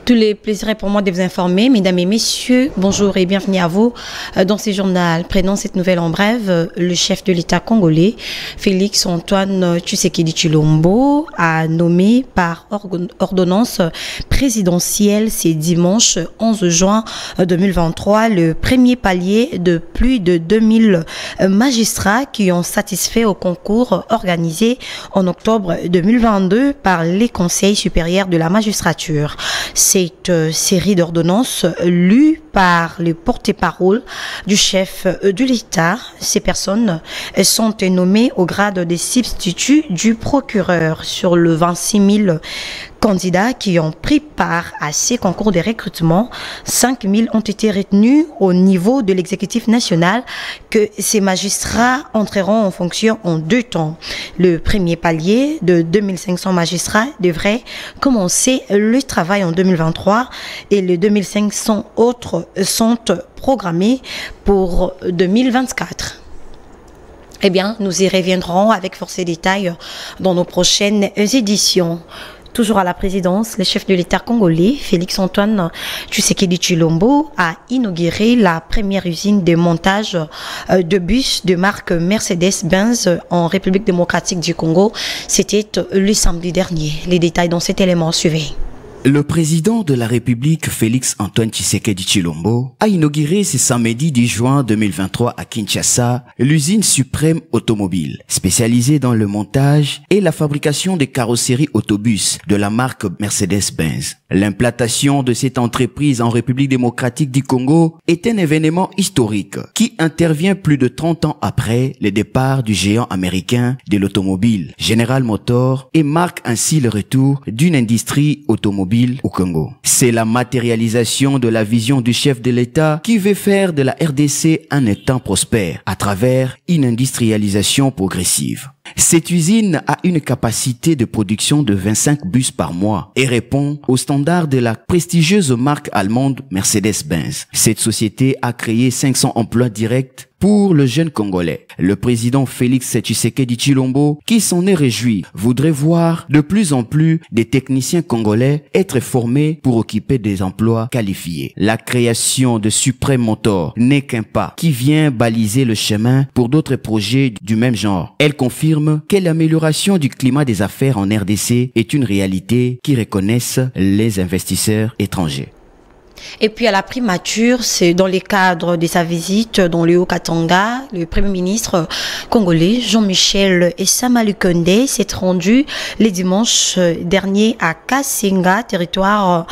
Tous les plaisirs pour moi de vous informer, mesdames et messieurs, bonjour et bienvenue à vous dans ce journal. Prenons cette nouvelle en brève. Le chef de l'État congolais, Félix Antoine Tshisekedi Tshilombo, a nommé par ordonnance présidentielle ce dimanche 11 juin 2023 le premier palier de plus de 2000 magistrats qui ont satisfait au concours organisé en octobre 2022 par les conseils supérieurs de la magistrature. Cette série d'ordonnances lues par le porte-parole du chef de l'État, ces personnes sont nommées au grade de substitut du procureur. Sur le 26 000 candidats qui ont pris part à ces concours de recrutement, 5 000 ont été retenus au niveau de l'exécutif national, que ces magistrats entreront en fonction en 2 temps. Le premier palier de 2500 magistrats devrait commencer le travail en 2023 et les 2500 autres sont programmés pour 2024. Eh bien, nous y reviendrons avec force et détails dans nos prochaines éditions. Toujours à la présidence, le chef de l'État congolais, Félix Antoine Tshisekedi Tshilombo, a inauguré la première usine de montage de bus de marque Mercedes-Benz en République démocratique du Congo. C'était le samedi dernier. Les détails dans cet élément suivez. Le président de la République, Félix Antoine Tshisekedi Tshilombo, a inauguré ce samedi 10 juin 2023 à Kinshasa l'usine Suprême Automobile, spécialisée dans le montage et la fabrication des carrosseries autobus de la marque Mercedes-Benz. L'implantation de cette entreprise en République démocratique du Congo est un événement historique qui intervient plus de 30 ans après le départ du géant américain de l'automobile, General Motors, et marque ainsi le retour d'une industrie automobile au Congo. C'est la matérialisation de la vision du chef de l'État qui veut faire de la RDC un État prospère à travers une industrialisation progressive. Cette usine a une capacité de production de 25 bus par mois et répond aux standards de la prestigieuse marque allemande Mercedes-Benz. Cette société a créé 500 emplois directs pour le jeune Congolais. Le président Félix Tshisekedi Tshilombo, qui s'en est réjoui, voudrait voir de plus en plus des techniciens congolais être formés pour occuper des emplois qualifiés. La création de Supreme Motor n'est qu'un pas qui vient baliser le chemin pour d'autres projets du même genre. Elle confirme que l'amélioration du climat des affaires en RDC est une réalité qui reconnaissent les investisseurs étrangers. Et puis à la primature, c'est dans le cadre de sa visite dans le Haut-Katanga, le Premier ministre congolais Jean-Michel Sama-Lukonde s'est rendu le dimanche dernier à Kasenga, territoire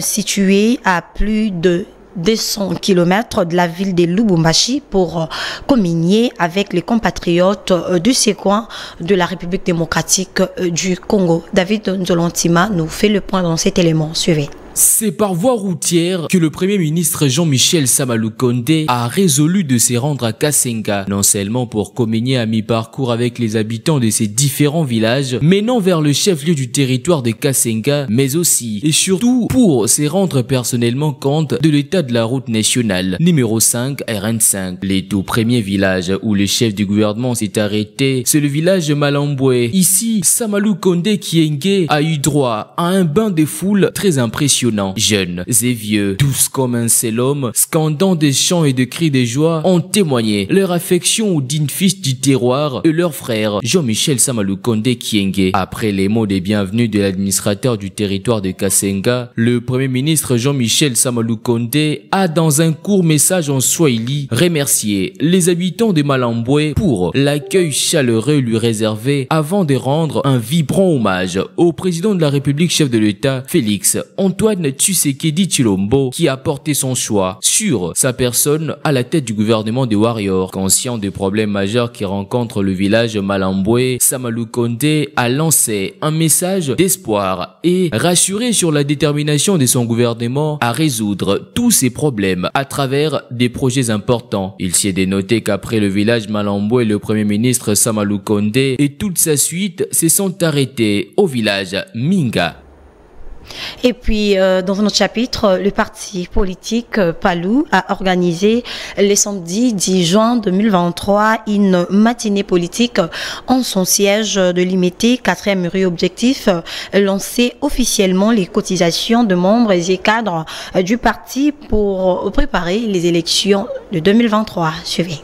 situé à plus de 200 km de la ville de Lubumbashi pour communier avec les compatriotes de ces coins de la République démocratique du Congo. David Nzolantima nous fait le point dans cet élément. Suivez. C'est par voie routière que le Premier ministre Jean-Michel Sama-Lukonde a résolu de se rendre à Kasenga, non seulement pour communier à mi-parcours avec les habitants de ces différents villages, menant vers le chef-lieu du territoire de Kasenga, mais aussi et surtout pour se rendre personnellement compte de l'état de la route nationale numéro 5 RN5. Les tout premiers villages où le chef du gouvernement s'est arrêté, c'est le village de Malamboué. Ici, Sama-Lukonde Kienge a eu droit à un bain de foule très impressionnant. Jeunes et vieux, tous comme un seul homme, scandant des chants et de cris de joie, ont témoigné leur affection aux dignes fils du terroir et leur frère Jean-Michel Sama-Lukonde Kienge. Après les mots de bienvenue de l'administrateur du territoire de Kasenga, le Premier ministre Jean-Michel Sama-Lukonde a dans un court message en Swahili remercié les habitants de Malamboué pour l'accueil chaleureux lui réservé avant de rendre un vibrant hommage au président de la République, chef de l'État, Félix Antoine Tshisekedi Tshilombo, qui a porté son choix sur sa personne à la tête du gouvernement des Warriors. Conscient des problèmes majeurs qui rencontrent le village Malamboué, Sama-Lukonde a lancé un message d'espoir et rassuré sur la détermination de son gouvernement à résoudre tous ces problèmes à travers des projets importants. Il s'y est dénoté qu'après le village Malamboué, le Premier ministre Sama-Lukonde et toute sa suite se sont arrêtés au village Minga. Et puis, dans un autre chapitre, le parti politique Palou a organisé le samedi 10 juin 2023 une matinée politique en son siège de l'IMT, 4e rue Objectif, lancer officiellement les cotisations de membres et cadres du parti pour préparer les élections de 2023. Suivez.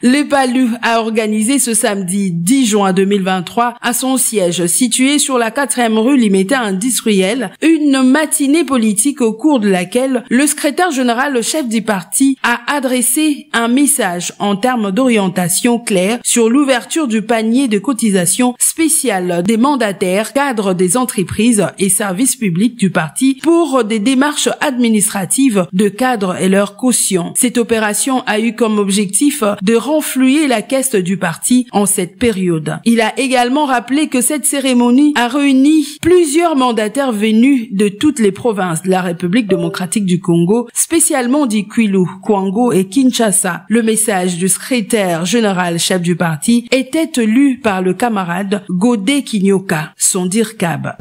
Le Palou a organisé ce samedi 10 juin 2023 à son siège situé sur la 4e rue Limeta Industrielle une matinée politique au cours de laquelle le secrétaire général, le chef du parti, a adressé un message en termes d'orientation claire sur l'ouverture du panier de cotisation spéciale des mandataires, cadres des entreprises et services publics du parti pour des démarches administratives de cadres et leurs cautions. Cette opération a eu comme objectif de renflouer la caisse du parti en cette période. Il a également rappelé que cette cérémonie a réuni plusieurs mandataires venus de toutes les provinces de la République démocratique du Congo, spécialement du Kwilu, Kwango et Kinshasa. Le message du secrétaire général chef du parti était lu par le camarade Godé Kinyoka, son DIRCAB.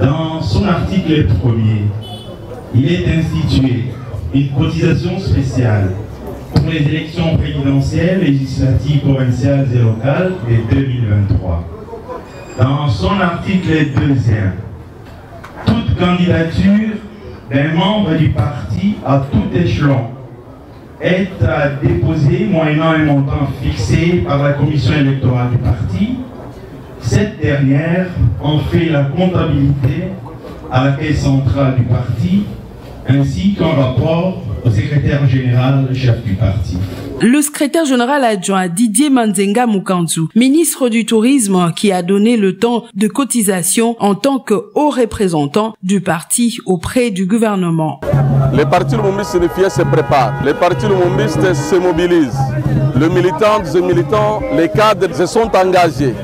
Dans son article 1er, il est institué une cotisation spéciale pour les élections présidentielles, législatives, provinciales et locales de 2023. Dans son article 2e, toute candidature d'un membre du parti à tout échelon est à déposer moyennant un montant fixé par la commission électorale du parti. Cette dernière en fait la comptabilité à la caisse centrale du parti ainsi qu'un rapport au secrétaire général, chef du parti. Le secrétaire général adjoint Didier Manzenga Mukanzu, ministre du Tourisme, qui a donné le temps de cotisation en tant que haut représentant du parti auprès du gouvernement. Les partis lumumbistes se préparent, les partis lumumbistes se mobilisent. Les militantes et militants, les cadres se sont engagés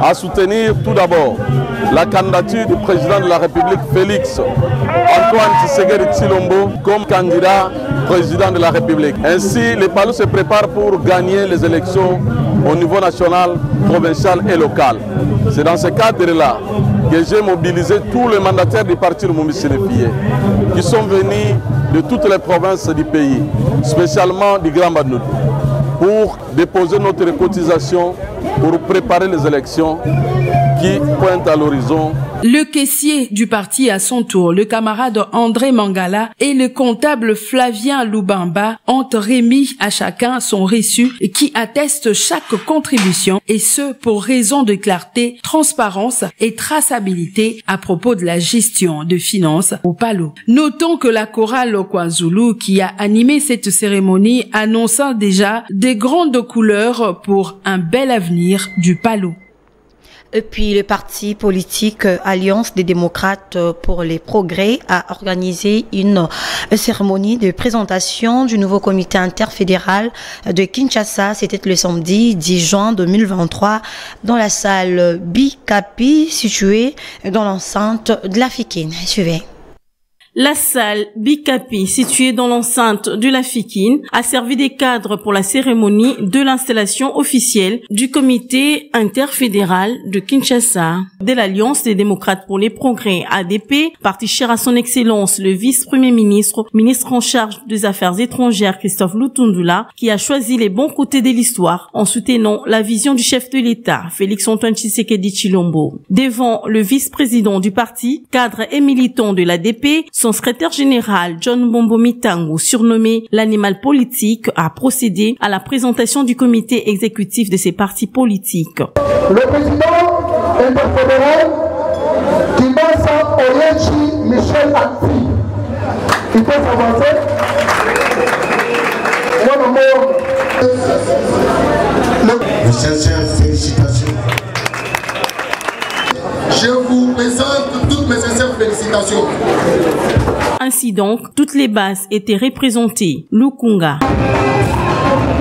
à soutenir tout d'abord la candidature du président de la République, Félix Antoine Tshisekedi Tshilombo, comme candidat président de la République. Ainsi, les Palou se préparent pour gagner les élections au niveau national, provincial et local. C'est dans ce cadre-là que j'ai mobilisé tous les mandataires du parti Lumumbiste qui sont venus de toutes les provinces du pays, spécialement du Grand Bandundu, pour déposer notre cotisation pour préparer les élections qui pointent à l'horizon. Le caissier du parti à son tour, le camarade André Mangala et le comptable Flavien Lubamba ont remis à chacun son reçu qui atteste chaque contribution et ce pour raison de clarté, transparence et traçabilité à propos de la gestion de finances au Palou. Notons que la chorale KwaZulu qui a animé cette cérémonie annonça déjà des grandes couleurs pour un bel avenir du Palou. Et puis le parti politique Alliance des démocrates pour les progrès a organisé une cérémonie de présentation du nouveau comité interfédéral de Kinshasa. C'était le samedi 10 juin 2023 dans la salle Bikapi située dans l'enceinte de la Fikine. Suivez. La salle Bikapi, située dans l'enceinte de la Fikine, a servi de cadre pour la cérémonie de l'installation officielle du comité interfédéral de Kinshasa. De l'Alliance des démocrates pour les progrès, ADP, parti cher à son excellence le vice-premier ministre, ministre en charge des affaires étrangères Christophe Lutundula, qui a choisi les bons côtés de l'histoire en soutenant la vision du chef de l'État, Félix Antoine Tshisekedi Tshilombo. Devant le vice-président du parti, cadre et militant de l'ADP, son secrétaire général, John Bombo Mitangu, surnommé l'animal politique, a procédé à la présentation du comité exécutif de ces partis politiques. Le président interfédéral, Kimasa Oyechi Michel Akfi, il peut s'avancer. Mes sincères félicitations. Je vous présente toutes mes sincères félicitations. Ainsi donc, toutes les bases étaient représentées. Lukunga,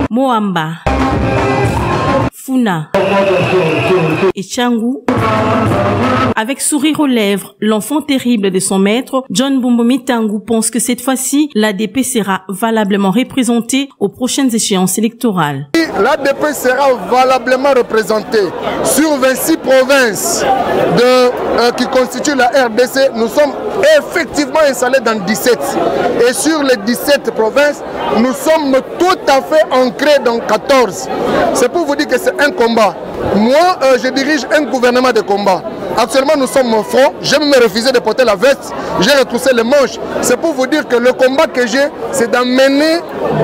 Moamba, Funa et Changu. Avec sourire aux lèvres, l'enfant terrible de son maître, John Bombo Mitangu pense que cette fois-ci, l'ADP sera valablement représentée aux prochaines échéances électorales. L'ADP sera valablement représentée sur 26 provinces qui constituent la RDC. Nous sommes est effectivement installé dans 17. Et sur les 17 provinces, nous sommes tout à fait ancrés dans 14. C'est pour vous dire que c'est un combat. Moi, je dirige un gouvernement de combat. Actuellement, nous sommes au front. J'ai même refusé de porter la veste. J'ai retroussé les manches. C'est pour vous dire que le combat que j'ai, c'est d'amener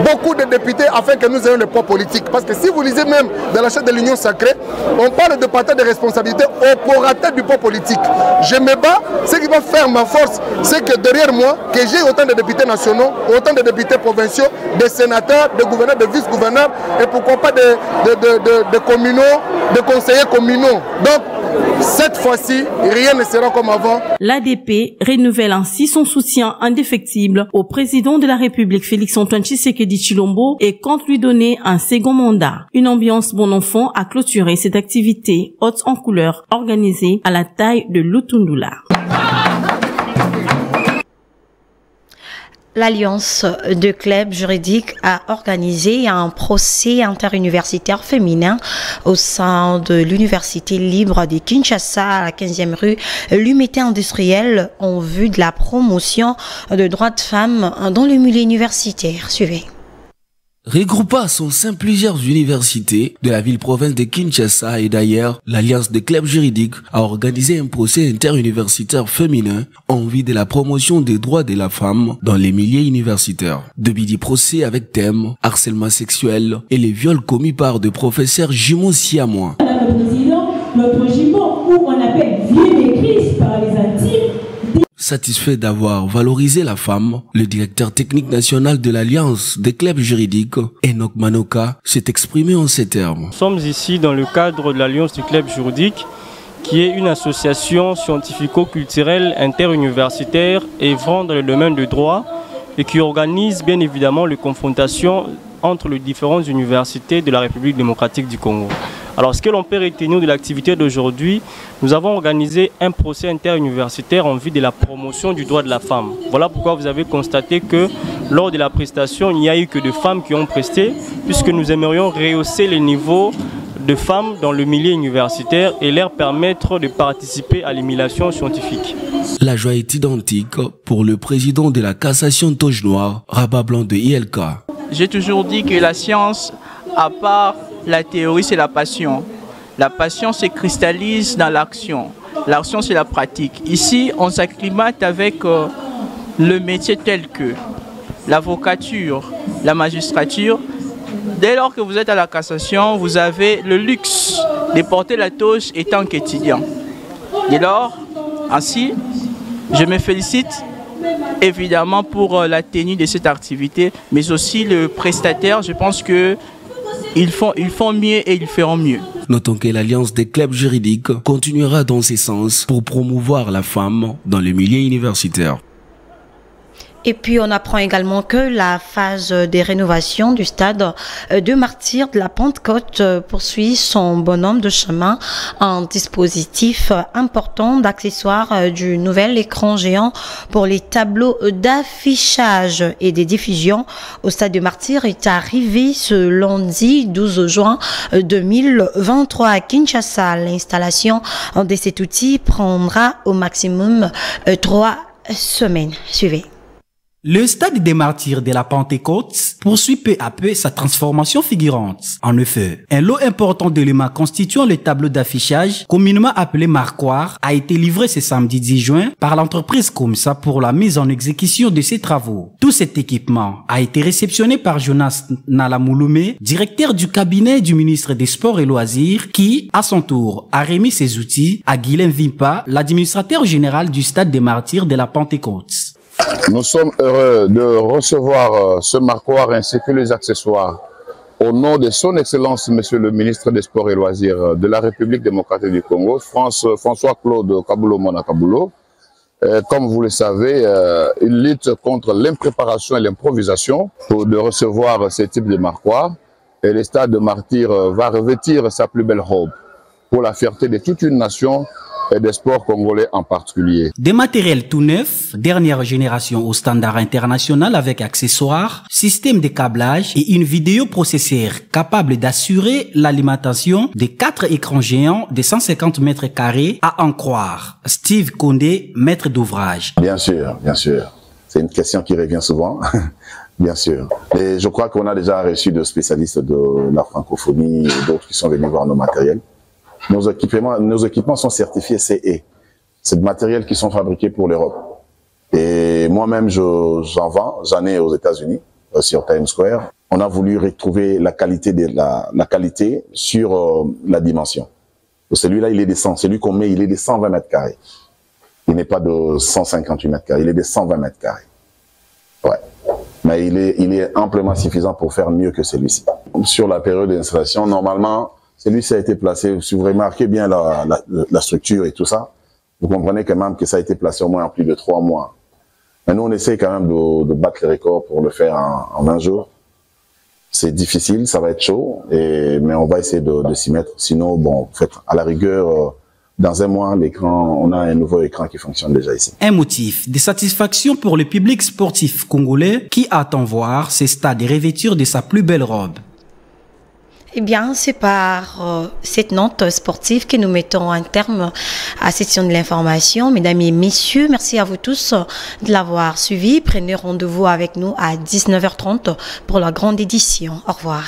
beaucoup de députés afin que nous ayons le poids politique. Parce que si vous lisez même dans la charte de l'Union sacrée, on parle de partage de responsabilité au prorata du poids politique. Je me bats. Ce qui va faire ma force, c'est que derrière moi, que j'ai autant de députés nationaux, autant de députés provinciaux, de sénateurs, de gouverneurs, de vice-gouverneurs, et pourquoi pas de communaux, de conseillers communaux. Donc, cette fois-ci, rien ne sera comme avant. L'ADP renouvelle ainsi son soutien indéfectible au président de la République Félix-Antoine Tshisekedi Tshilombo et compte lui donner un second mandat. Une ambiance bon enfant a clôturé cette activité haute en couleur organisée à la taille de Lutundula. L'Alliance de clubs juridiques a organisé un procès interuniversitaire féminin au sein de l'Université libre de Kinshasa à la 15e rue l'unité industrielle en vue de la promotion des droits de femmes dans le milieu universitaire. Suivez. Regroupant à son sein plusieurs universités de la ville-province de Kinshasa et d'ailleurs, l'Alliance des clubs juridiques a organisé un procès interuniversitaire féminin en vue de la promotion des droits de la femme dans les milieux universitaires. Depuis des procès avec thème harcèlement sexuel et les viols commis par des professeurs jumeaux siamois. Madame le Président, notre jumeau où on appelle vieux des crises par les intimes. Satisfait d'avoir valorisé la femme, le directeur technique national de l'Alliance des clubs juridiques, Enoch Manoka, s'est exprimé en ces termes. Nous sommes ici dans le cadre de l'Alliance des clubs juridiques, qui est une association scientifico-culturelle interuniversitaire œuvrant dans le domaine du droit et qui organise bien évidemment les confrontations entre les différentes universités de la République démocratique du Congo. Alors, ce que l'on peut retenir de l'activité d'aujourd'hui, nous avons organisé un procès interuniversitaire en vue de la promotion du droit de la femme. Voilà pourquoi vous avez constaté que lors de la prestation, il n'y a eu que des femmes qui ont presté, puisque nous aimerions rehausser les niveaux de femmes dans le milieu universitaire et leur permettre de participer à l'émulation scientifique. La joie est identique pour le président de la cassation Toge Noir, Rabat Blanc de ILK. J'ai toujours dit que la science, à part la théorie, c'est la passion. La passion se cristallise dans l'action. L'action, c'est la pratique. Ici, on s'acclimate avec le métier tel que l'avocature, la magistrature. Dès lors que vous êtes à la cassation, vous avez le luxe de porter la toge étant qu'étudiant. Dès lors, ainsi, je me félicite évidemment pour la tenue de cette activité, mais aussi le prestataire. Je pense que ils font mieux et ils feront mieux. Notons que l'Alliance des clubs juridiques continuera dans ce sens pour promouvoir la femme dans le milieu universitaire. Et puis, on apprend également que la phase des rénovations du stade de Martyrs de la Pentecôte poursuit son bonhomme de chemin. Un dispositif important d'accessoires du nouvel écran géant pour les tableaux d'affichage et des diffusions au stade de Martyrs est arrivé ce lundi 12 juin 2023 à Kinshasa. L'installation de cet outil prendra au maximum 3 semaines. Suivez. Le stade des Martyrs de la Pentecôte poursuit peu à peu sa transformation figurante. En effet, un lot important d'éléments constituant le tableau d'affichage, communément appelé marquoir, a été livré ce samedi 10 juin par l'entreprise Comsa pour la mise en exécution de ses travaux. Tout cet équipement a été réceptionné par Jonas Nalamouloumé, directeur du cabinet du ministre des Sports et Loisirs, qui, à son tour, a remis ses outils à Guilain Vimpa, l'administrateur général du stade des Martyrs de la Pentecôte. Nous sommes heureux de recevoir ce marquoir ainsi que les accessoires au nom de son Excellence, Monsieur le ministre des Sports et Loisirs de la République démocratique du Congo, François-Claude Kaboulo-Mona Kaboulo. Comme vous le savez, il lutte contre l'impréparation et l'improvisation pour de recevoir ce type de marquoir. Et le stade de Martyrs va revêtir sa plus belle robe pour la fierté de toute une nation et des sports congolais en particulier. Des matériels tout neufs, dernière génération au standard international avec accessoires, système de câblage et une vidéoprocesseur capable d'assurer l'alimentation des 4 écrans géants de 150 mètres carrés, à en croire Steve Condé, maître d'ouvrage. Bien sûr, bien sûr. C'est une question qui revient souvent. Bien sûr. Et je crois qu'on a déjà reçu de spécialistes de la francophonie et d'autres qui sont venus voir nos matériels. Nos équipements sont certifiés CE. C'est des matériels qui sont fabriqués pour l'Europe. Et moi-même, j'en vends. J'en ai aux États-Unis, sur Times Square. On a voulu retrouver la qualité la qualité sur la dimension. Celui-là, il est de 100. Celui qu'on met, il est de 120 mètres carrés. Il n'est pas de 158 mètres carrés. Il est de 120 mètres carrés. Ouais. Mais il est amplement suffisant pour faire mieux que celui-ci. Sur la période d'installation, normalement, celui-ci a été placé, si vous remarquez bien la structure et tout ça, vous comprenez quand même que ça a été placé au moins en plus de 3 mois. Mais nous, on essaie quand même de battre les records pour le faire en 20 jours. C'est difficile, ça va être chaud, mais on va essayer de s'y mettre. Sinon, bon, en fait, à la rigueur, dans un mois, l'écran, on a un nouveau écran qui fonctionne déjà ici. Un motif de satisfaction pour le public sportif congolais qui attend voir ces stades revêtir de sa plus belle robe. Eh bien, c'est par cette note sportive que nous mettons un terme à cette session de l'information. Mesdames et messieurs, merci à vous tous de l'avoir suivi. Prenez rendez-vous avec nous à 19h30 pour la grande édition. Au revoir.